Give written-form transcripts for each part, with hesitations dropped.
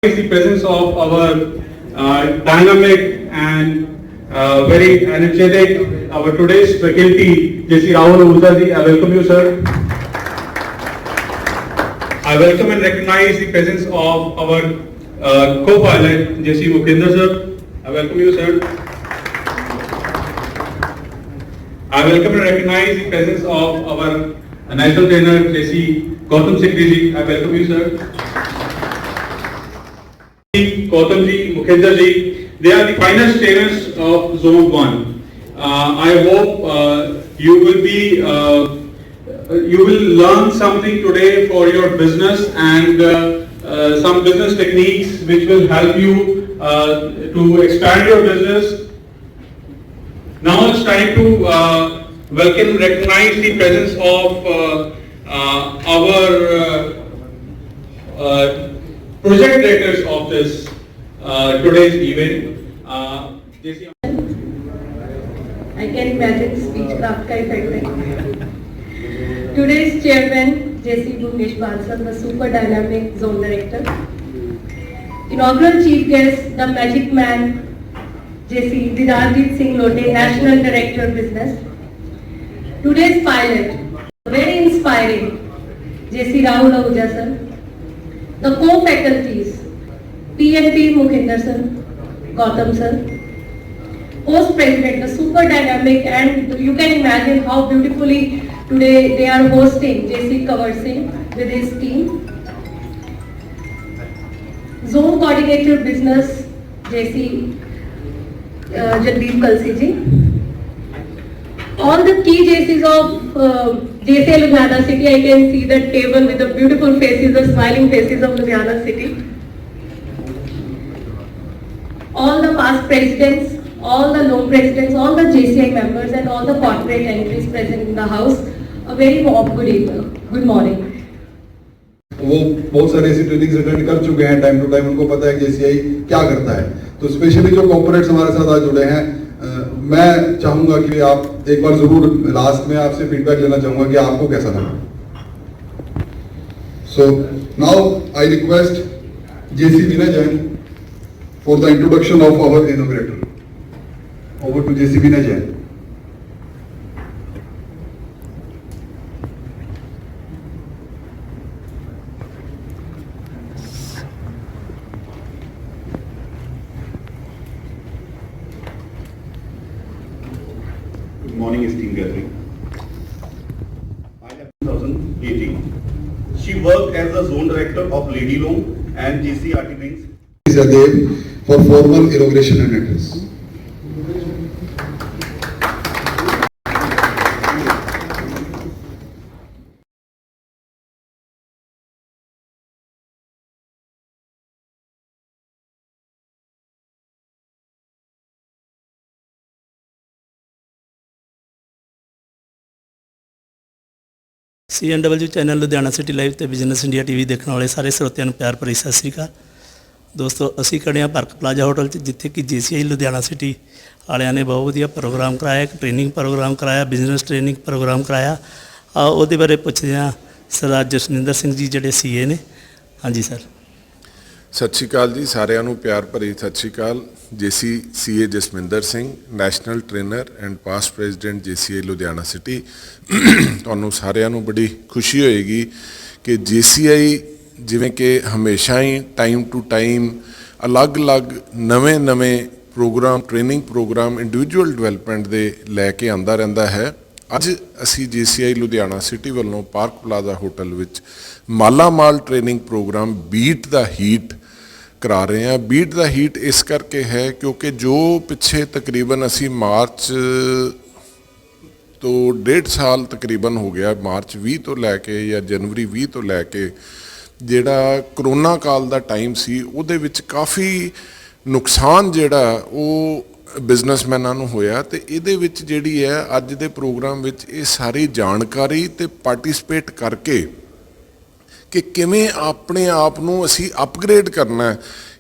Is the presence of our dynamic and very energetic, our today's faculty, J.C. Rahul Ahuja ji. I welcome you, sir. I welcome and recognize the presence of our co-pilot, J.C. Mukhinder sir. I welcome you, sir. I welcome and recognize the presence of our national trainer, J.C. Gautam Sikri ji. I welcome you, sir. Gautam ji, Mukhinder ji, they are the finest trainers of Zone 1. I hope you will learn something today for your business and some business techniques which will help you to expand your business. Now it's time to welcome and recognize the presence of our project directors of this today's event. I can imagine speech craft ka effect hai. Today's chairman J.C. Bhuvnesh Bansal, the super dynamic zone director. Inaugural chief guest, the magic man J.C. Didarjit Singh Lote, national director business. Today's pilot, very inspiring, J.C. Rahul Ahuja sir. The co-faculties, PNP Mukhinder sir, Gautam sir, post-president, the super dynamic, and you can imagine how beautifully today they are hosting J.C. Kanwar Singh with his team. Zone coordinator business, J.C. Jagdeep Kalsi ji. All the key JCs of JCI Ludhiana City, I can see the table with the beautiful faces, the smiling faces of Ludhiana City. All the past presidents, all the loan presidents, all the JCI members and all the corporate entities present in the house, a very warm good morning. वो बहुत सारे ऐसी trainings attend कर चुके हैं, time to time उनको पता है कि जेसीआई क्या करता है. तो स्पेशली जो कॉर्पोरेट्स हमारे साथ आज जुड़े हैं, मैं चाहूंगा कि आप एक बार जरूर लास्ट में आपसे फीडबैक लेना चाहूंगा कि आपको कैसा लगा. So now I request JC Vinay Jain for the introduction of our inaugurator. Over to JC Vinay Jain. Good morning, esteemed gathering. I am 2018. She worked as the zone director of Lady Loan and GCRT Banks. Dev for formal inauguration and address. CNW channel Ludhiana city live ਤੇ business India TV ਦੇਖਣ ਵਾਲੇ ਸਾਰੇ ਸਰੋਤਿਆਂ ਨੂੰ ਪਿਆਰ ਭਰੀ ਸਤਿ ਸ੍ਰੀ ਅਕਾਲ. ਦੋਸਤੋ, ਅਸੀਂ ਖੜੇ ਹਾਂ ਭਰਤ ਪਲਾਜ਼ਾ ਹੋਟਲ 'ਚ, ਜਿੱਥੇ ਕਿ JCI ਲੁਧਿਆਣਾ ਸਿਟੀ ਵਾਲਿਆਂ ਨੇ ਬਹੁਤ ਵਧੀਆ ਪ੍ਰੋਗਰਾਮ ਕਰਾਇਆ, ਇੱਕ ਟ੍ਰੇਨਿੰਗ ਪ੍ਰੋਗਰਾਮ ਕਰਾਇਆ, ਬਿਜ਼ਨਸ ਟ੍ਰੇਨਿੰਗ ਪ੍ਰੋਗਰਾਮ ਕਰਾਇਆ. ਉਹਦੇ ਬਾਰੇ ਪੁੱਛਦੇ ਹਾਂ ਸਰਦਾਰ ਜਸਵਿੰਦਰ ਸਿੰਘ ਜੀ, ਜਿਹੜੇ CA ਨੇ. ਹਾਂਜੀ ਸਰ. ਸਤਿ ਸ਼੍ਰੀ ਅਕਾਲ ਜੀ, ਸਾਰਿਆਂ ਨੂੰ ਪਿਆਰ ਭਰੀ ਸਤਿ ਸ਼੍ਰੀ ਅਕਾਲ. CA Jaswinder Singh, national trainer and past president JCI Ludhiana city. ਤੁਹਾਨੂੰ ਸਾਰਿਆਂ ਨੂੰ ਬੜੀ ਖੁਸ਼ੀ ਹੋਏਗੀ ਕਿ JCI ਜਿਵੇਂ ਕਿ ਹਮੇਸ਼ਾ ਹੀ ਟਾਈਮ ਟੂ ਟਾਈਮ ਅਲੱਗ-ਅਲੱਗ ਨਵੇਂ program, training program, individual development ਦੇ ਲੈ ਕੇ ਆਉਂਦਾ ਰਹਿੰਦਾ ਹੈ. ਅੱਜ ਅਸੀਂ JCI ਲੁਧਿਆਣਾ ਸਿਟੀ ਵੱਲੋਂ ਪਾਰਕ ਪਲਾਜ਼ਾ ਹੋਟਲ ਵਿੱਚ ਮਾਲਾਮਾਲ training program beat the heat ਕਰਾ ਰਹੇ ਹਾਂ. ਬੀਟ ਦਾ ਹੀਟ ਇਸ ਕਰਕੇ ਹੈ ਕਿਉਂਕਿ ਜੋ ਪਿੱਛੇ ਤਕਰੀਬਨ ਅਸੀਂ ਮਾਰਚ ਤੋਂ 1.5 ਸਾਲ ਤਕਰੀਬਨ ਹੋ ਗਿਆ, ਮਾਰਚ 20 ਤੋਂ ਲੈ ਕੇ ਜਾਂ ਜਨਵਰੀ 20 ਤੋਂ ਲੈ ਕੇ ਜਿਹੜਾ ਕਰੋਨਾ ਕਾਲ ਦਾ ਟਾਈਮ ਸੀ, ਉਹਦੇ ਵਿੱਚ ਕਾਫੀ ਨੁਕਸਾਨ ਜਿਹੜਾ ਉਹ ਬਿਜ਼ਨਸਮੈਨਾਂ ਨੂੰ ਹੋਇਆ. ਤੇ ਇਹਦੇ ਵਿੱਚ ਜਿਹੜੀ ਹੈ ਅੱਜ ਦੇ ਪ੍ਰੋਗਰਾਮ ਵਿੱਚ ਇਹ ਸਾਰੀ ਜਾਣਕਾਰੀ ਤੇ ਪਾਰਟਿਸਿਪੇਟ ਕਰਕੇ ਕਿ ਕਿਵੇਂ ਆਪਣੇ ਆਪ ਨੂੰ ਅਸੀਂ ਅਪਗ੍ਰੇਡ ਕਰਨਾ,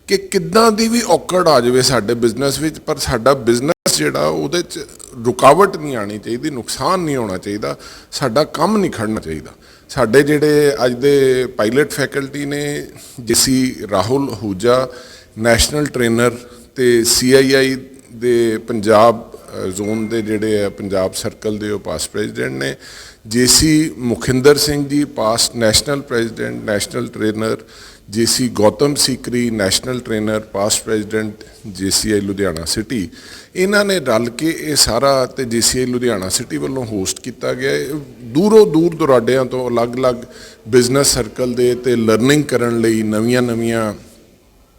ਕਿ ਕਿੱਦਾਂ ਦੀ ਵੀ ਔਕੜ ਆ ਜਾਵੇ ਸਾਡੇ ਬਿਜ਼ਨਸ ਵਿੱਚ, ਪਰ ਸਾਡਾ ਬਿਜ਼ਨਸ ਜਿਹੜਾ ਉਹਦੇ 'ਚ ਰੁਕਾਵਟ ਨਹੀਂ ਆਉਣੀ ਚਾਹੀਦੀ, ਨੁਕਸਾਨ ਨਹੀਂ ਹੋਣਾ ਚਾਹੀਦਾ, ਸਾਡਾ ਕੰਮ ਨਹੀਂ ਖੜਨਾ ਚਾਹੀਦਾ. ਸਾਡੇ ਜਿਹੜੇ ਅੱਜ ਦੇ ਪਾਇਲਟ ਫੈਕਲਟੀ ਨੇ JC Rahul Ahuja national trainer ਤੇ CII ਦੇ ਪੰਜਾਬ ਜ਼ੋਨ ਦੇ ਜਿਹੜੇ ਆ ਪੰਜਾਬ ਸਰਕਲ ਦੇ ਉਹ ਪਾਸਟ ਪ੍ਰੈਜ਼ੀਡੈਂਟ ਨੇ, JC ਮੁਖਿੰਦਰ Singh ji past national president national trainer, JC Gautam Sikri national trainer past president JCI Ludhiana city, ਇਹਨਾਂ ਨੇ ਰਲ ਕੇ ਇਹ ਸਾਰਾ ਤੇ JCI ਲੁਧਿਆਣਾ ਸਿਟੀ ਵੱਲੋਂ ਹੋਸਟ ਕੀਤਾ ਗਿਆ। ਦੂਰੋਂ ਦੂਰ ਦੁਰਾਡਿਆਂ ਤੋਂ ਅਲੱਗ-ਅਲੱਗ ਬਿਜ਼ਨਸ ਸਰਕਲ ਦੇ ਤੇ ਲਰਨਿੰਗ ਕਰਨ ਲਈ ਨਵੀਆਂ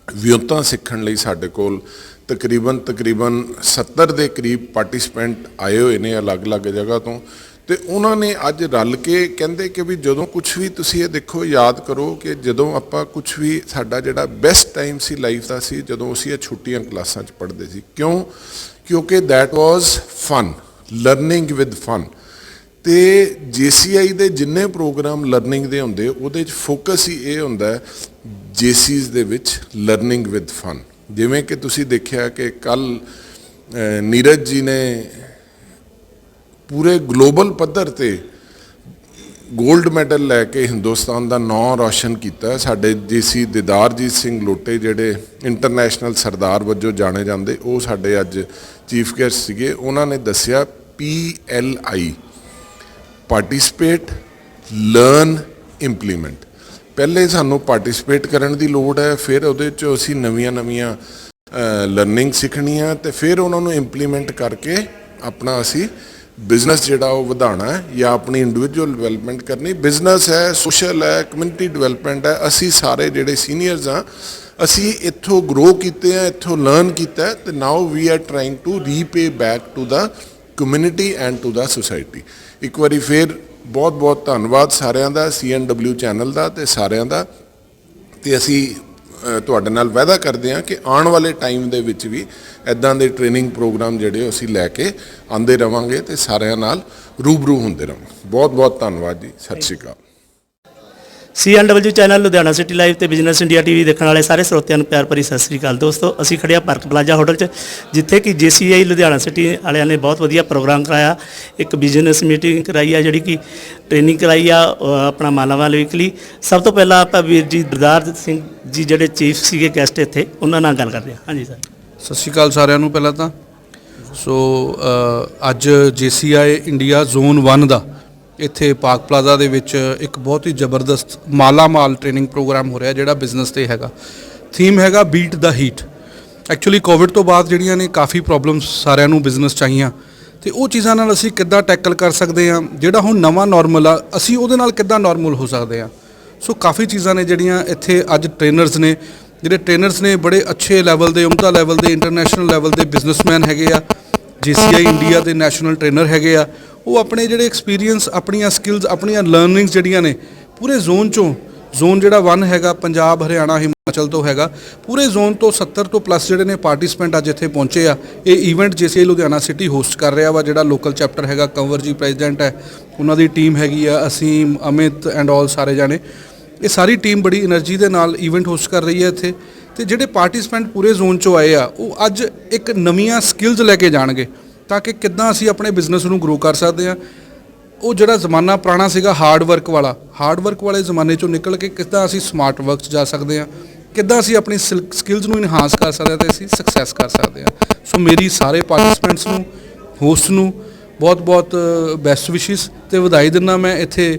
ਵਿਉਂਤਾਂ ਸਿੱਖਣ ਲਈ ਸਾਡੇ ਕੋਲ ਤਕਰੀਬਨ 70 ਦੇ ਕਰੀਬ ਪਾਰਟਿਸਪੈਂਟ ਆਏ ਹੋਏ ਨੇ ਅਲੱਗ-ਅਲੱਗ ਜਗ੍ਹਾ ਤੋਂ। ਤੇ ਉਹਨਾਂ ਨੇ ਅੱਜ ਰਲ ਕੇ ਕਹਿੰਦੇ ਕਿ ਵੀ ਜਦੋਂ ਕੁਝ ਵੀ ਤੁਸੀਂ ਇਹ ਦੇਖੋ ਯਾਦ ਕਰੋ ਕਿ ਜਦੋਂ ਆਪਾਂ ਕੁਝ ਵੀ ਸਾਡਾ ਜਿਹੜਾ ਬੈਸਟ ਟਾਈਮ ਸੀ ਲਾਈਫ ਦਾ ਸੀ ਜਦੋਂ ਅਸੀਂ ਇਹ ਛੁੱਟੀਆਂ ਕਲਾਸਾਂ 'ਚ ਪੜ੍ਹਦੇ ਸੀ। ਕਿਉਂਕਿ that was fun, learning with fun. ਤੇ JCI ਦੇ ਜਿੰਨੇ ਪ੍ਰੋਗਰਾਮ ਲਰਨਿੰਗ ਦੇ ਹੁੰਦੇ ਉਹਦੇ 'ਚ ਫੋਕਸ ਹੀ ਇਹ ਹੁੰਦਾ JCs ਦੇ ਵਿੱਚ ਲਰਨਿੰਗ ਵਿਦ ਫਨ। ਜਿਵੇਂ ਕਿ ਤੁਸੀਂ ਦੇਖਿਆ ਕਿ ਕੱਲ ਨੀਰਜ ਜੀ ਨੇ ਪੂਰੇ ਗਲੋਬਲ ਪੱਧਰ ਤੇ ਗੋਲਡ ਮੈਡਲ ਲੈ ਕੇ ਹਿੰਦੁਸਤਾਨ ਦਾ ਨਾਂ ਰੌਸ਼ਨ ਕੀਤਾ। ਸਾਡੇ JC ਦਿਦਾਰਜੀਤ ਸਿੰਘ ਲੋਟੇ ਜਿਹੜੇ ਇੰਟਰਨੈਸ਼ਨਲ ਸਰਦਾਰ ਵਜੋਂ ਜਾਣੇ ਜਾਂਦੇ, ਉਹ ਸਾਡੇ ਅੱਜ ਚੀਫ ਗੈਸਟ ਸੀਗੇ। ਉਹਨਾਂ ਨੇ ਦੱਸਿਆ PLI ਪਾਰਟਿਸਿਪੇਟ, ਲਰਨ, ਇੰਪਲੀਮੈਂਟ। ਪਹਿਲੇ ਸਾਨੂੰ ਪਾਰਟਿਸਿਪੇਟ ਕਰਨ ਦੀ ਲੋੜ ਹੈ, ਫਿਰ ਉਹਦੇ 'ਚੋਂ ਅਸੀਂ ਨਵੀਆਂ ਲਰਨਿੰਗ ਸਿੱਖਣੀ ਆ ਤੇ ਫਿਰ ਉਹਨਾਂ ਨੂੰ ਇੰਪਲੀਮੈਂਟ ਕਰਕੇ ਆਪਣਾ ਅਸੀਂ ਬਿਜ਼ਨਸ ਜਿਹੜਾ ਉਹ ਵਧਾਉਣਾ ਹੈ ਜਾਂ ਆਪਣੀ ਇੰਡੀਵਿਜੂਅਲ ਡਿਵੈਲਪਮੈਂਟ ਕਰਨੀ। ਬਿਜ਼ਨਸ ਹੈ, ਸੋਸ਼ਲ ਹੈ, ਕਮਿਊਨਿਟੀ ਡਿਵੈਲਪਮੈਂਟ ਹੈ। ਅਸੀਂ ਸਾਰੇ ਜਿਹੜੇ ਸੀਨੀਅਰਸ ਹਾਂ ਅਸੀਂ ਇੱਥੋਂ ਗਰੋ ਕੀਤੇ ਆ, ਇੱਥੋਂ ਲਰਨ ਕੀਤਾ ਤੇ now we are trying to repay back to the community and to the society. ਇੱਕ ਵਾਰੀ ਫਿਰ ਬਹੁਤ ਧੰਨਵਾਦ ਸਾਰਿਆਂ ਦਾ, CNW ਚੈਨਲ ਦਾ ਤੇ ਸਾਰਿਆਂ ਦਾ। ਤੇ ਅਸੀਂ ਤੁਹਾਡੇ ਨਾਲ ਵਾਅਦਾ ਕਰਦੇ ਹਾਂ ਕਿ ਆਉਣ ਵਾਲੇ ਟਾਈਮ ਦੇ ਵਿੱਚ ਵੀ ਇੱਦਾਂ ਦੇ ਟ੍ਰੇਨਿੰਗ ਪ੍ਰੋਗਰਾਮ ਜਿਹੜੇ ਅਸੀਂ ਲੈ ਕੇ ਆਉਂਦੇ ਰਵਾਂਗੇ ਤੇ ਸਾਰਿਆਂ ਨਾਲ ਰੂਬਰੂ ਹੁੰਦੇ ਰਵਾਂਗੇ। ਬਹੁਤ ਧੰਨਵਾਦ ਜੀ, ਸਤਿ ਸ਼੍ਰੀ ਅਕਾਲ। CNW channel Ludhiana city live ਤੇ ਬਿਜ਼ਨਸ ਇੰਡੀਆ TV ਦੇਖਣ ਵਾਲੇ ਸਾਰੇ ਸਰੋਤਿਆਂ ਨੂੰ ਪਿਆਰ ਭਰੀ ਸਤਿ ਸ੍ਰੀ ਅਕਾਲ। ਦੋਸਤੋ ਅਸੀਂ ਖੜੇ ਆ ਪਾਰਕ ਪਲਾਜ਼ਾ ਹੋਟਲ 'ਚ, ਜਿੱਥੇ ਕਿ JCI ਲੁਧਿਆਣਾ ਸਿਟੀ ਵਾਲਿਆਂ ਨੇ ਬਹੁਤ ਵਧੀਆ ਪ੍ਰੋਗਰਾਮ ਕਰਾਇਆ। ਇੱਕ ਬਿਜ਼ਨਸ ਮੀਟਿੰਗ ਕਰਾਈ ਆ, ਜਿਹੜੀ ਕਿ ਟ੍ਰੇਨਿੰਗ ਕਰਾਈ ਆ ਆਪਣਾ ਮਾਲਾਵਾਲ ਵੀਕਲੀ। ਸਭ ਤੋਂ ਪਹਿਲਾਂ ਆਪਾਂ ਵੀਰ ਜੀ ਦਿਦਾਰ ਸਿੰਘ ਜੀ ਜਿਹੜੇ ਚੀਫ ਸੀਗੇ ਗੈਸਟ ਇੱਥੇ, ਉਹਨਾਂ ਨਾਲ ਗੱਲ ਕਰਦੇ ਹਾਂ। ਹਾਂਜੀ ਸਰ, ਸਤਿ ਸ਼੍ਰੀ ਅਕਾਲ ਸਾਰਿਆਂ ਨੂੰ। ਪਹਿਲਾਂ ਤਾਂ ਅੱਜ JCI ਇੰਡੀਆ ਜ਼ੋਨ 1 ਦਾ ਇੱਥੇ ਪਾਰਕ ਪਲਾਜ਼ਾ ਦੇ ਵਿੱਚ ਇੱਕ ਬਹੁਤ ਹੀ ਜ਼ਬਰਦਸਤ ਮਾਲਾਮਾਲ ਟ੍ਰੇਨਿੰਗ ਪ੍ਰੋਗਰਾਮ ਹੋ ਰਿਹਾ, ਜਿਹੜਾ ਬਿਜ਼ਨਸ ਤੇ ਹੈਗਾ। ਥੀਮ ਹੈਗਾ beat the heat. Actually Covid ਤੋਂ ਬਾਅਦ ਜਿਹੜੀਆਂ ਨੇ ਕਾਫੀ ਪ੍ਰੋਬਲਮਸ ਸਾਰਿਆਂ ਨੂੰ ਬਿਜ਼ਨਸ 'ਚ ਆਈਆਂ, ਤੇ ਉਹ ਚੀਜ਼ਾਂ ਨਾਲ ਅਸੀਂ ਕਿੱਦਾਂ ਟੈਕਲ ਕਰ ਸਕਦੇ ਹਾਂ। ਜਿਹੜਾ ਹੁਣ ਨਵਾਂ ਨਾਰਮਲ ਆ, ਅਸੀਂ ਉਹਦੇ ਨਾਲ ਕਿੱਦਾਂ ਨਾਰਮਲ ਹੋ ਸਕਦੇ ਹਾਂ। ਸੋ ਕਾਫੀ ਚੀਜ਼ਾਂ ਨੇ ਜਿਹੜੀਆਂ ਇੱਥੇ ਅੱਜ ਟ੍ਰੇਨਰਸ ਨੇ ਬੜੇ ਅੱਛੇ ਲੈਵਲ ਦੇ, ਉਮਦਾ ਲੈਵਲ ਦੇ, ਇੰਟਰਨੈਸ਼ਨਲ ਲੈਵਲ ਦੇ ਬਿਜ਼ਨਸਮੈਨ ਹੈਗੇ ਆ। JCI ਇੰਡੀਆ ਦੇ ਨੈਸ਼ਨਲ ਟ੍ਰੇਨਰ ਹੈਗੇ ਆ। ਉਹ ਆਪਣੇ ਜਿਹੜੇ ਐਕਸਪੀਰੀਅੰਸ, ਆਪਣੀਆਂ ਸਕਿੱਲਸ, ਆਪਣੀਆਂ ਲਰਨਿੰਗਸ ਜਿਹੜੀਆਂ ਨੇ ਪੂਰੇ ਜ਼ੋਨ 'ਚੋਂ, ਜ਼ੋਨ ਜਿਹੜਾ 1 ਹੈਗਾ ਪੰਜਾਬ, ਹਰਿਆਣਾ, ਹਿਮਾਚਲ ਤੋਂ ਹੈਗਾ, ਪੂਰੇ ਜ਼ੋਨ ਤੋਂ 70 ਤੋਂ ਪਲੱਸ ਜਿਹੜੇ ਨੇ ਪਾਰਟਿਸਪੈਂਟ ਅੱਜ ਇੱਥੇ ਪਹੁੰਚੇ ਆ। ਇਹ event JCI Ludhiana city host ਕਰ ਰਿਹਾ ਵਾ। ਜਿਹੜਾ ਲੋਕਲ ਚੈਪਟਰ ਹੈਗਾ, ਕੰਵਰ ਜੀ ਪ੍ਰੈਜ਼ੀਡੈਂਟ ਹੈ, ਉਹਨਾਂ ਦੀ ਟੀਮ ਹੈਗੀ ਆ, ਅਸੀਮ, ਅਮਿਤ ਐਂਡ ਆਲ ਸਾਰੇ ਜਾਣੇ। ਇਹ ਸਾਰੀ ਟੀਮ ਬੜੀ એનર્ਜੀ ਦੇ ਨਾਲ ਈਵੈਂਟ ਹੋਸਟ ਕਰ ਰਹੀ ਹੈ ਇੱਥੇ। ਤੇ ਜਿਹੜੇ ਪਾਰਟਿਸਪੈਂਟ ਪੂਰੇ ਜ਼ੋਨ 'ਚੋਂ ਆਏ ਆ, ਉਹ ਅੱਜ ਇੱਕ ਨਵੀਆਂ ਸਕਿੱਲਸ ਲੈ ਕੇ ਜਾਣਗੇ ਤਾਂ ਕਿ ਕਿੱਦਾਂ ਅਸੀਂ ਆਪਣੇ ਬਿਜ਼ਨਸ ਨੂੰ ਗਰੋ ਕਰ ਸਕਦੇ ਹਾਂ। ਉਹ ਜਿਹੜਾ ਜ਼ਮਾਨਾ ਪੁਰਾਣਾ ਸੀਗਾ ਹਾਰਡ ਵਰਕ ਵਾਲੇ ਜ਼ਮਾਨੇ 'ਚੋਂ ਨਿਕਲ ਕੇ ਕਿੱਦਾਂ ਅਸੀਂ ਸਮਾਰਟ ਵਰਕ 'ਚ ਜਾ ਸਕਦੇ ਹਾਂ, ਕਿੱਦਾਂ ਅਸੀਂ ਆਪਣੀ ਸਕਿੱਲਸ ਨੂੰ ਇਨਹਾਂਸ ਕਰ ਸਕਦੇ ਹਾਂ ਤੇ ਅਸੀਂ ਸਕਸੈਸ ਕਰ ਸਕਦੇ ਹਾਂ। ਸੋ ਮੇਰੀ ਸਾਰੇ ਪਾਰਟਿਸਪੈਂਟਸ ਨੂੰ, ਹੋਸਟ ਨੂੰ ਬਹੁਤ ਬੈਸਟ ਵਿਸ਼ਿਸ ਤੇ ਵਧਾਈ ਦਿੰਦਾ ਮੈਂ ਇੱਥੇ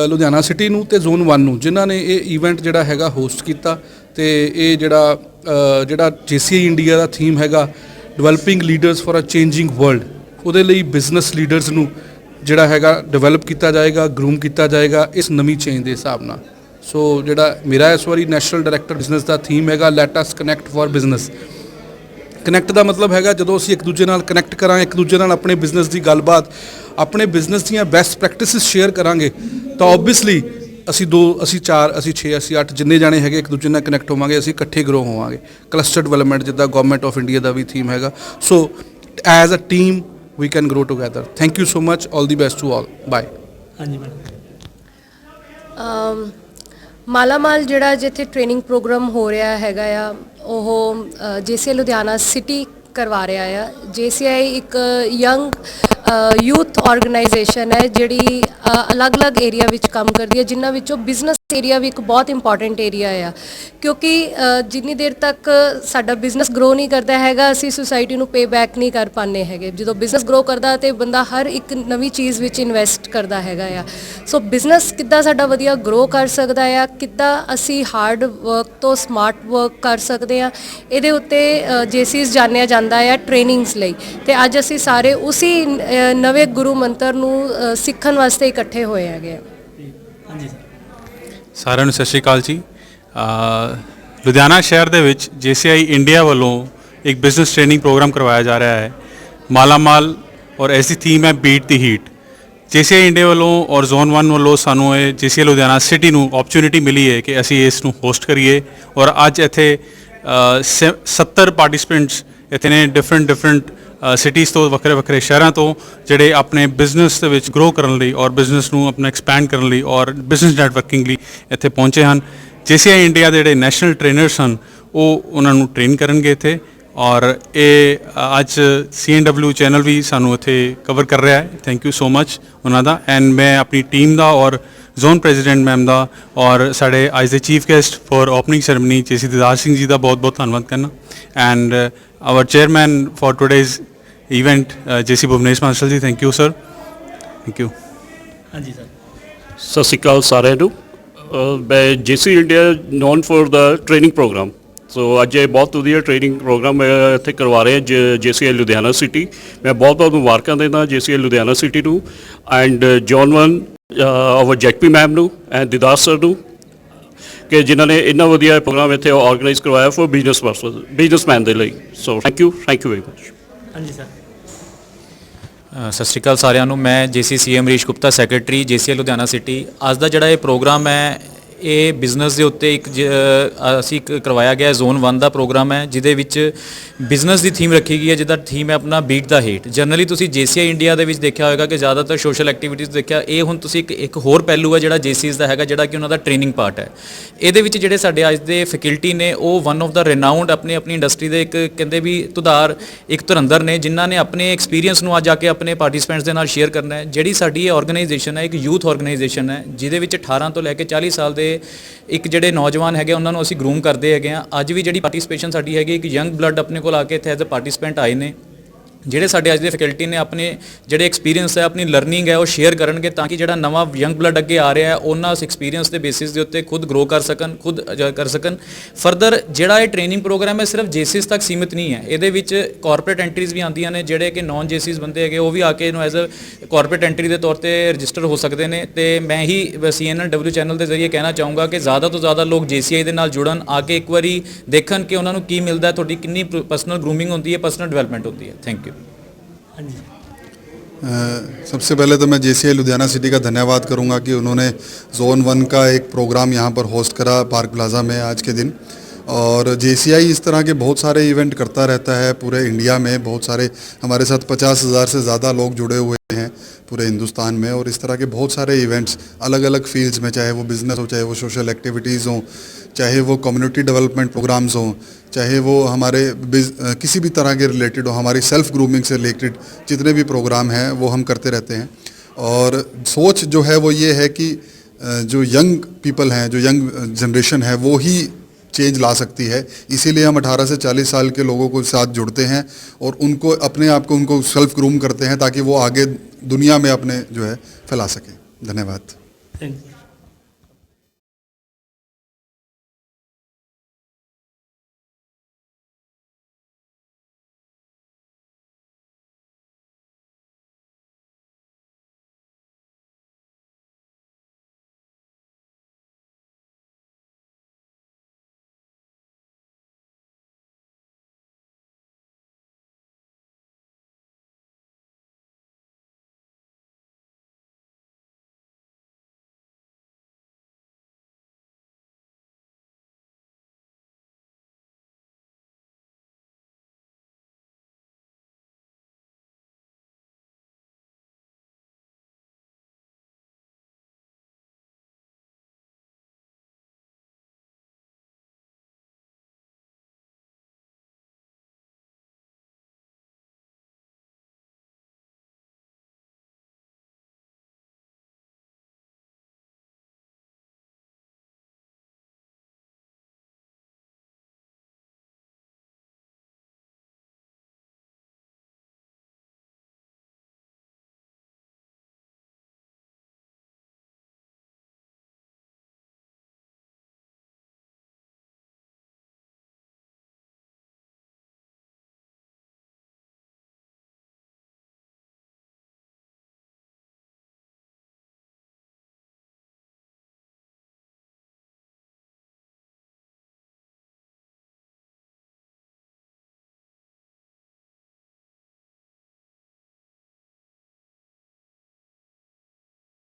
ਲੁਧਿਆਣਾ ਸਿਟੀ ਨੂੰ ਤੇ ਜ਼ੋਨ 1 ਨੂੰ, ਜਿਨ੍ਹਾਂ ਨੇ ਇਹ ਈਵੈਂਟ ਜਿਹੜਾ ਹੈਗਾ ਹੋਸਟ ਕੀਤਾ। ਤੇ ਇਹ ਜਿਹੜਾ JCI ਇੰਡੀਆ ਦਾ ਥੀਮ ਹੈਗਾ developing leaders for a changing world, ਉਹਦੇ ਲਈ ਬਿਜ਼ਨਸ ਲੀਡਰਸ ਨੂੰ ਜਿਹੜਾ ਹੈਗਾ ਡਿਵੈਲਪ ਕੀਤਾ ਜਾਏਗਾ, ਗਰੂਮ ਕੀਤਾ ਜਾਏਗਾ ਇਸ ਨਵੀਂ ਚੇਂਜ ਦੇ ਹਿਸਾਬ ਨਾਲ। ਸੋ ਜਿਹੜਾ ਮੇਰਾ ਇਸ ਵਾਰੀ ਨੈਸ਼ਨਲ ਡਾਇਰੈਕਟਰ ਬਿਜ਼ਨਸ ਦਾ ਥੀਮ ਹੈਗਾ let us connect for business. Connect ਦਾ ਮਤਲਬ ਹੈਗਾ ਜਦੋਂ ਅਸੀਂ ਇੱਕ ਦੂਜੇ ਨਾਲ ਕਨੈਕਟ ਕਰਾਂਗੇ, ਇੱਕ ਦੂਜੇ ਨਾਲ ਆਪਣੇ ਬਿਜ਼ਨਸ ਦੀ ਗੱਲਬਾਤ, ਆਪਣੇ ਬਿਜ਼ਨਸ ਦੀਆਂ ਬੈਸਟ ਪ੍ਰੈਕਟਿਸਿਸ ਸ਼ੇਅਰ ਕਰਾਂਗੇ, ਤਾਂ ਓਬਵੀਅਸਲੀ ਅਸੀਂ 2, ਅਸੀਂ 4, ਅਸੀਂ 6, ਅਸੀਂ 8 ਜਿੰਨੇ ਜਾਣੇ ਹੈਗੇ ਇੱਕ ਦੂਜੇ ਨਾਲ ਕਨੈਕਟ ਹੋਵਾਂਗੇ, ਅਸੀਂ ਇਕੱਠੇ ਗਰੋ ਹੋਵਾਂਗੇ। ਕਲਸਟਰ ਡਿਵੈਲਪਮੈਂਟ ਜਿੱਦਾਂ ਗਵਰਨਮੈਂਟ ਆਫ ਇੰਡੀਆ ਦਾ ਵੀ ਥੀਮ ਹੈਗਾ। So as a team we can grow together. Thank you so much, all the best to all, bye. ਹਾਂਜੀ ਮੈਡਮ। ਮਾਲਾਮਾਲ ਜਿਹੜਾ ਜਿੱਥੇ ਟ੍ਰੇਨਿੰਗ ਪ੍ਰੋਗਰਾਮ ਹੋ ਰਿਹਾ ਹੈਗਾ ਆ, ਉਹ JCI ਲੁਧਿਆਣਾ ਸਿਟੀ ਕਰਵਾ ਰਿਹਾ ਆ। JCI ਇੱਕ ਯੰਗ ਯੂਥ ਆਰਗੇਨਾਈਜੇਸ਼ਨ ਹੈ ਜਿਹੜੀ ਅਲੱਗ-ਅਲੱਗ ਏਰੀਆ ਵਿੱਚ ਕੰਮ ਕਰਦੀ ਹੈ, ਜਿਨ੍ਹਾਂ ਵਿੱਚੋਂ ਬਿਜ਼ਨਸ ਏਰੀਆ ਵੀ ਇੱਕ ਬਹੁਤ ਇੰਪੋਰਟੈਂਟ ਏਰੀਆ ਆ, ਕਿਉਂਕਿ ਜਿੰਨੀ ਦੇਰ ਤੱਕ ਸਾਡਾ ਬਿਜ਼ਨਸ ਗਰੋ ਨਹੀਂ ਕਰਦਾ ਹੈਗਾ ਅਸੀਂ ਸੁਸਾਇਟੀ ਨੂੰ ਪੇ ਬੈਕ ਨਹੀਂ ਕਰ ਪਾਉਂਦੇ ਹੈਗੇ। ਜਦੋਂ ਬਿਜ਼ਨਸ ਗਰੋ ਕਰਦਾ ਤੇ ਬੰਦਾ ਹਰ ਇੱਕ ਨਵੀਂ ਚੀਜ਼ ਵਿੱਚ ਇਨਵੈਸਟ ਕਰਦਾ ਹੈਗਾ ਆ। ਸੋ ਬਿਜ਼ਨਸ ਕਿੱਦਾਂ ਸਾਡਾ ਵਧੀਆ ਗਰੋ ਕਰ ਸਕਦਾ ਆ, ਕਿੱਦਾਂ ਅਸੀਂ ਹਾਰਡ ਵਰਕ ਤੋਂ ਸਮਾਰਟ ਵਰਕ ਕਰ ਸਕਦੇ ਆ, ਇਹਦੇ ਉੱਤੇ JCS ਜਾਣਿਆ ਜਾਂਦਾ ਆ ਟ੍ਰੇਨਿੰਗਸ ਲਈ। ਤੇ ਅੱਜ ਅਸੀਂ ਸਾਰੇ ਉਸੇ ਨਵੇਂ ਗੁਰੂ ਮੰਤਰ ਨੂੰ ਸਿੱਖਣ ਵਾਸਤੇ ਇਕੱਠੇ ਹੋਏ ਹੈਗੇ ਆ। ਹਾਂਜੀ ਸਰ। ਸਾਰਿਆਂ ਨੂੰ ਸਤਿ ਸ਼੍ਰੀ ਅਕਾਲ ਜੀ। ਲੁਧਿਆਣਾ ਸ਼ਹਿਰ ਦੇ ਵਿੱਚ JCI ਇੰਡੀਆ ਵੱਲੋਂ ਇੱਕ ਬਿਜ਼ਨਸ ਟ੍ਰੇਨਿੰਗ ਪ੍ਰੋਗਰਾਮ ਕਰਵਾਇਆ ਜਾ ਰਿਹਾ ਹੈ ਮਾਲਾਮਾਲ, ਔਰ ਐਸੀ ਥੀਮ ਹੈ ਬੀਟ ਦੀ ਹੀਟ। JCI ਇੰਡੀਆ ਵੱਲੋਂ ਔਰ ਜ਼ੋਨ 1 ਵੱਲੋਂ ਸਾਨੂੰ ਇਹ JCI ਲੁਧਿਆਣਾ ਸਿਟੀ ਨੂੰ ਓਪਰਚੁਨਿਟੀ ਮਿਲੀ ਹੈ ਕਿ ਅਸੀਂ ਇਸ ਨੂੰ ਹੋਸਟ ਕਰੀਏ, ਔਰ ਅੱਜ ਇੱਥੇ 70 ਪਾਰਟਿਸਪੈਂਟਸ ਇੱਥੇ ਨੇ ਡਿਫਰੈਂਟ ਸਿਟੀਜ਼ ਤੋਂ, ਵੱਖਰੇ ਵੱਖਰੇ ਸ਼ਹਿਰਾਂ ਤੋਂ, ਜਿਹੜੇ ਆਪਣੇ ਬਿਜ਼ਨਸ ਦੇ ਵਿੱਚ ਗਰੋ ਕਰਨ ਲਈ ਔਰ ਬਿਜ਼ਨਸ ਨੂੰ ਆਪਣਾ ਐਕਸਪੈਂਡ ਕਰਨ ਲਈ ਔਰ ਬਿਜ਼ਨਸ ਨੈਟਵਰਕਿੰਗ ਲਈ ਇੱਥੇ ਪਹੁੰਚੇ ਹਨ। JCI ਇੰਡੀਆ ਦੇ ਜਿਹੜੇ ਨੈਸ਼ਨਲ ਟ੍ਰੇਨਰਸ ਹਨ ਉਹ ਉਹਨਾਂ ਨੂੰ ਟ੍ਰੇਨ ਕਰਨਗੇ ਇੱਥੇ, ਔਰ ਇਹ ਅੱਜ CNW ਚੈਨਲ ਵੀ ਸਾਨੂੰ ਇੱਥੇ ਕਵਰ ਕਰ ਰਿਹਾ ਹੈ। ਥੈਂਕ ਯੂ ਸੋ ਮਚ ਉਹਨਾਂ ਦਾ। ਐਂਡ ਮੈਂ ਆਪਣੀ ਟੀਮ ਦਾ ਔਰ ਜ਼ੋਨ ਪ੍ਰੈਜ਼ੀਡੈਂਟ ਮੈਮ ਦਾ ਔਰ ਸਾਡੇ ਅੱਜ ਦੇ chief guest for opening ceremony JC Didar Singh ji ਦਾ ਬਹੁਤ ਬਹੁਤ ਧੰਨਵਾਦ ਕਰਨਾ। And our chairman for today's event JC Bhuvnesh Master ji, thank you sir. Thank you. ਹਾਂਜੀ ਸਰ। ਸਤਿ ਸ਼੍ਰੀ ਅਕਾਲ ਸਾਰਿਆਂ ਨੂੰ। ਮੈਂ JC India known for the training program. So ਅੱਜ ਇਹ ਬਹੁਤ ਵਧੀਆ ਟ੍ਰੇਨਿੰਗ ਪ੍ਰੋਗਰਾਮ ਇੱਥੇ ਕਰਵਾ ਰਹੇ JCI ਲੁਧਿਆਣਾ ਸਿਟੀ। ਮੈਂ ਬਹੁਤ ਬਹੁਤ ਮੁਬਾਰਕਾਂ ਦਿੰਦਾ JCI ਲੁਧਿਆਣਾ ਸਿਟੀ ਨੂੰ ਐਂਡ ਜ਼ੋਨ 1 ਆਵਰ ਜੈਕਪੀ ਮੈਮ ਨੂੰ ਐਂਡ ਦੀਦਾਰ ਸਰ ਨੂੰ, ਕਿ ਜਿਨ੍ਹਾਂ ਨੇ ਇੰਨਾ ਵਧੀਆ ਪ੍ਰੋਗਰਾਮ ਇੱਥੇ ਆਰਗੇਨਾਈਜ਼ ਕਰਵਾਇਆ ਫॉर ਬਿਜ਼ਨਸਮੈਨ ਦੇ ਲਈ। So thank you very much. ਹਾਂਜੀ ਸਰ। ਸਤਿ ਸ਼੍ਰੀ ਅਕਾਲ ਸਾਰਿਆਂ ਨੂੰ। ਮੈਂ JCCA Amrish Gupta, secretary JCI Ludhiana city. ਅੱਜ ਦਾ ਜਿਹੜਾ ਇਹ ਪ੍ਰੋਗਰਾਮ ਹੈ ਇਹ ਬਿਜ਼ਨਸ ਦੇ ਉੱਤੇ ਅਸੀਂ ਕਰਵਾਇਆ ਗਿਆ ਜ਼ੋਨ 1 ਦਾ ਪ੍ਰੋਗਰਾਮ ਹੈ, ਜਿਹਦੇ ਵਿੱਚ ਬਿਜ਼ਨਸ ਦੀ ਥੀਮ ਰੱਖੀ ਗਈ ਹੈ, ਜਿਹਦਾ ਥੀਮ ਹੈ ਆਪਣਾ ਬੀਟ ਦਾ ਹੀਟ। ਜਨਰਲੀ ਤੁਸੀਂ JCI ਇੰਡੀਆ ਦੇ ਵਿੱਚ ਦੇਖਿਆ ਹੋਵੇਗਾ ਕਿ ਜ਼ਿਆਦਾਤਰ ਸੋਸ਼ਲ ਐਕਟੀਵਿਟੀਜ਼ ਦੇਖਿਆ, ਇਹ ਹੁਣ ਤੁਸੀਂ ਇੱਕ ਹੋਰ ਪਹਿਲੂ ਹੈ ਜਿਹੜਾ JCS ਦਾ ਹੈਗਾ, ਜਿਹੜਾ ਕਿ ਉਹਨਾਂ ਦਾ ਟ੍ਰੇਨਿੰਗ ਪਾਰਟ ਹੈ। ਇਹਦੇ ਵਿੱਚ ਜਿਹੜੇ ਸਾਡੇ ਅੱਜ ਦੇ ਫੈਕਲਟੀ ਨੇ ਉਹ ਵਨ ਆਫ ਦਾ ਰਿਨਾਊਂਡ ਆਪਣੀ ਇੰਡਸਟਰੀ ਦੇ ਇੱਕ ਕਹਿੰਦੇ ਵੀ ਧੁਦਾਰ ਇੱਕ ਧੁਰੰਧਰ ਨੇ, ਜਿਨ੍ਹਾਂ ਨੇ ਆਪਣੇ ਐਕਸਪੀਰੀਅੰਸ ਨੂੰ ਅੱਜ ਆ ਕੇ ਆਪਣੇ ਪਾਰਟਿਸਪੈਂਟਸ ਦੇ ਨਾਲ ਸ਼ੇਅਰ ਕਰਨਾ ਹੈ। ਜਿਹੜੀ ਸਾਡੀ ਇਹ ਆਰਗੇਨਾਈਜੇਸ਼ਨ ਹੈ ਇੱਕ ਯੂਥ ਆਰਗੇਨਾਈਜੇਸ਼ਨ ਹੈ, ਜਿਹਦੇ ਵਿੱਚ 18 ਤੋਂ ਲੈ ਕੇ 40 ਸਾਲ ਦੇ ਇੱਕ ਜਿਹੜੇ ਨੌਜਵਾਨ ਹੈਗੇ ਉਹਨਾਂ ਨੂੰ ਅਸੀਂ ਗਰੂਮ ਕਰਦੇ ਹੈਗੇ ਆ। ਅੱਜ ਵੀ ਜਿਹੜੀ ਪਾਰਟਿਸਪੇਸ਼ਨ ਸਾਡੀ ਹੈਗੀ ਇੱਕ ਯੰਗ ਬਲੱਡ ਆਪਣੇ ਕੋਲ ਆ ਕੇ ਇੱਥੇ ਐਜ਼ ਅ ਪਾਰਟਿਸਪੈਂਟ ਆਏ ਨੇ, ਜਿਹੜੇ ਸਾਡੇ ਅੱਜ ਦੇ ਫੈਕਲਟੀ ਨੇ ਆਪਣੇ ਜਿਹੜੇ ਐਕਸਪੀਰੀਅੰਸ ਹੈ, ਆਪਣੀ ਲਰਨਿੰਗ ਹੈ ਉਹ ਸ਼ੇਅਰ ਕਰਨਗੇ, ਤਾਂ ਕਿ ਜਿਹੜਾ ਨਵਾਂ ਯੰਗ ਬਲੱਡ ਅੱਗੇ ਆ ਰਿਹਾ ਹੈ ਉਹਨਾਂ ਉਸ ਐਕਸਪੀਰੀਅੰਸ ਦੇ ਬੇਸਿਸ ਦੇ ਉੱਤੇ ਖੁਦ ਗਰੋ ਕਰ ਸਕਣ, ਖੁਦ ਕਰ ਸਕਣ। ਫਰਦਰ ਜਿਹੜਾ ਇਹ ਟ੍ਰੇਨਿੰਗ ਪ੍ਰੋਗਰਾਮ ਹੈ ਸਿਰਫ JCS ਤੱਕ ਸੀਮਿਤ ਨਹੀਂ ਹੈ, ਇਹਦੇ ਵਿੱਚ ਕਾਰਪੋਰੇਟ ਐਂਟਰੀਜ਼ ਵੀ ਆਉਂਦੀਆਂ ਨੇ, ਜਿਹੜੇ ਕਿ ਨੌਨ JCS ਬੰਦੇ ਹੈਗੇ ਉਹ ਵੀ ਆ ਕੇ ਇਹਨੂੰ ਐਜ਼ ਅ ਕਾਰਪੋਰੇਟ ਐਂਟਰੀ ਦੇ ਤੌਰ ਤੇ ਰਜਿਸਟਰ ਹੋ ਸਕਦੇ ਨੇ। ਤੇ ਮੈਂ ਹੀ CNW ਚੈਨਲ ਦੇ ਜ਼ਰੀਏ ਕਹਿਣਾ ਚਾਹੂੰਗਾ ਕਿ ਜ਼ਿਆਦਾ ਤੋਂ ਜ਼ਿਆਦਾ ਲੋਕ JCI ਦੇ ਨਾਲ ਜੁੜਨ, ਆ ਕੇ ਇੱਕ ਵਾਰੀ ਦੇਖਣ ਕਿ ਉਹਨਾਂ ਨੂੰ ਕੀ ਮਿਲਦਾ, ਤੁਹਾਡੀ ਕਿੰਨੀ ਪਰਸਨਲ ਗਰੂਮਿੰਗ ਹੁੰਦੀ ਹੈ, ਪਰਸਨਲ ਡਿਵੈਲਪਮੈਂਟ ਹੁੰਦੀ है। Thank you. सबसे पहले तो मैं JCI लुधियाना सिटी का धन्यवाद करूंगा कि उन्होंने ज़ोन 1 का एक प्रोग्राम यहाँ पर होस्ट करा पार्क प्लाजा में आज के दिन। और JCI इस तरह के बहुत सारे इवेंट करता रहता है पूरे इंडिया में। बहुत सारे हमारे साथ 50,000 से ज़्यादा लोग जुड़े हुए हैं पूरे हिंदुस्तान में, और इस तरह के बहुत सारे इवेंट्स अलग अलग फील्ड्स में, चाहे वो बिज़नेस हो, चाहे वो सोशल एक्टिविटीज़ हों, चाहे वो कम्युनिटी डेवलपमेंट प्रोग्राम्स हों, चाहे वो हमारे किसी भी तरह के रिलेटेड हो, हमारी सेल्फ ग्रूमिंग से रिलेटेड जितने भी प्रोग्राम हैं वो हम करते रहते हैं। और सोच जो है वो ये है कि जो यंग पीपल हैं, जो यंग जनरेशन है, वो ही चेंज ला सकती है। इसीलिए हम 18 से 40 साल के लोगों को साथ जुड़ते हैं और उनको अपने आप को उनको सेल्फ ग्रूम करते हैं, ताकि वो आगे दुनिया में अपने जो है फैला सकें। धन्यवाद। Thank you.